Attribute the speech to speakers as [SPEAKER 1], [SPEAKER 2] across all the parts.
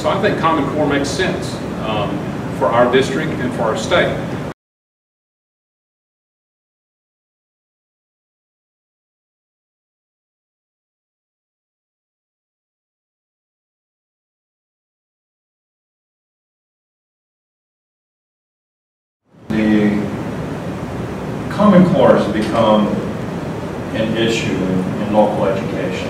[SPEAKER 1] So I think Common Core makes sense for our district and for our state.
[SPEAKER 2] The Common Core has become an issue in local education.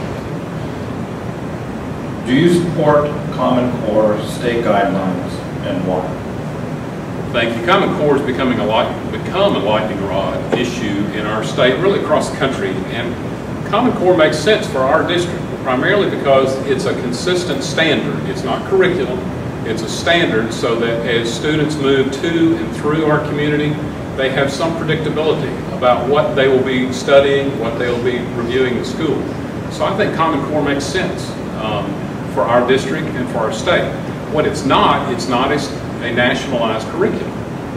[SPEAKER 2] Do you support Common Core state guidelines, and why?
[SPEAKER 1] Thank you. Common Core is become a lightning rod issue in our state, really across the country. And Common Core makes sense for our district, primarily because it's a consistent standard. It's not curriculum. It's a standard so that as students move to and through our community, they have some predictability about what they will be studying, what they will be reviewing in school. So I think Common Core makes sense for our district and for our state. What it's not a nationalized curriculum.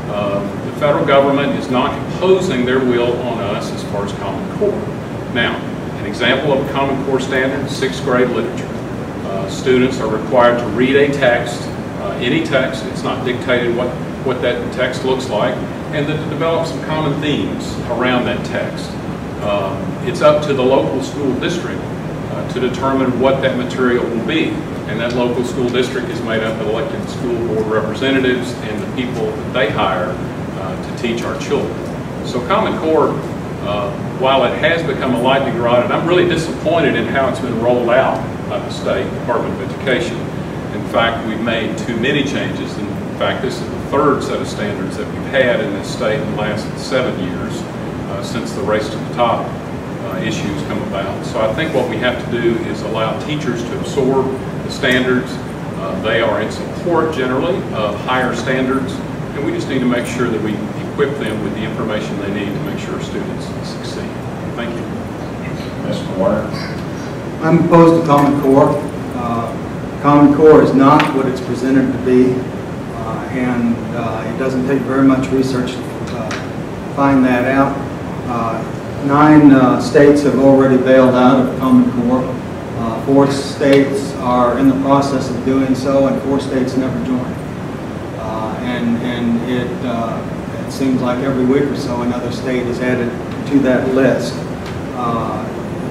[SPEAKER 1] The federal government is not imposing their will on us as far as Common Core. Now, an example of a Common Core standard, 6th grade literature. Students are required to read a text, any text. It's not dictated what that text looks like, and then to develop some common themes around that text. It's up to the local school district to determine what that material will be, and that local school district is made up of elected school board representatives and the people that they hire to teach our children. So Common Core, while it has become a lightning rod, and I'm really disappointed in how it's been rolled out by the State Department of Education. In fact, we've made too many changes. In fact, this is the 3rd set of standards that we've had in this state in the last 7 years since the Race to the Top issues come about. So I think what we have to do is allow teachers to absorb the standards. They are in support generally of higher standards, and we just need to make sure that we equip them with the information they need to make sure students succeed. Thank you.
[SPEAKER 2] Mr. Warner?
[SPEAKER 3] I'm opposed to Common Core. Common Core is not what it's presented to be, and it doesn't take very much research to find that out. 9 states have already bailed out of Common Core. 4 states are in the process of doing so, and 4 states never joined. And it seems like every week or so another state is added to that list.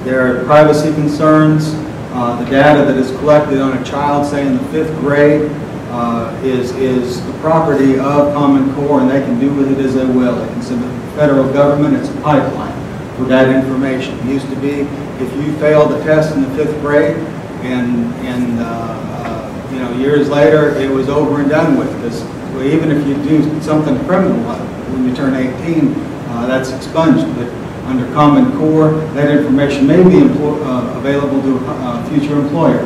[SPEAKER 3] There are privacy concerns. The data that is collected on a child, say in the 5th grade, is the property of Common Core, and they can do with it as they will. They can send it to the federal government. It's a pipeline for that information. It used to be if you failed the test in the 5th grade, and you know, years later it was over and done with. Because even if you do something criminal when you turn 18, that's expunged. But under Common Core, that information may be available to a future employer.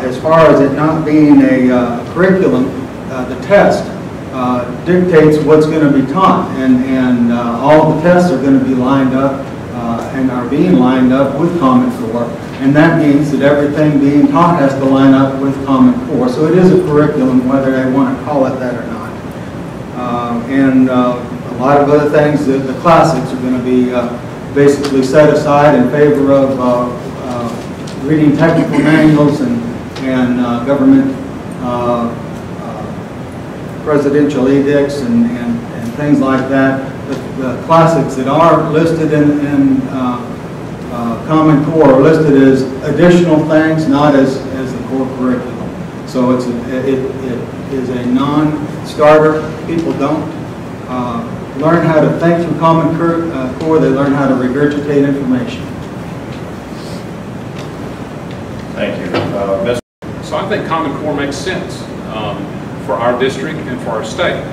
[SPEAKER 3] As far as it not being a curriculum, the test dictates what's going to be taught, and all the tests are going to be lined up and are being lined up with Common Core, and that means that everything being taught has to line up with Common Core. So it is a curriculum, whether they want to call it that or not. A lot of other things, the classics are going to be basically set aside in favor of reading technical manuals and government presidential edicts and things like that. The classics that are listed in Common Core are listed as additional things, not as the core curriculum. So it is a non-starter. People don't learn how to think through Common Core. They learn how to regurgitate information.
[SPEAKER 2] Thank you.
[SPEAKER 1] So I think Common Core makes sense for our district and for our state.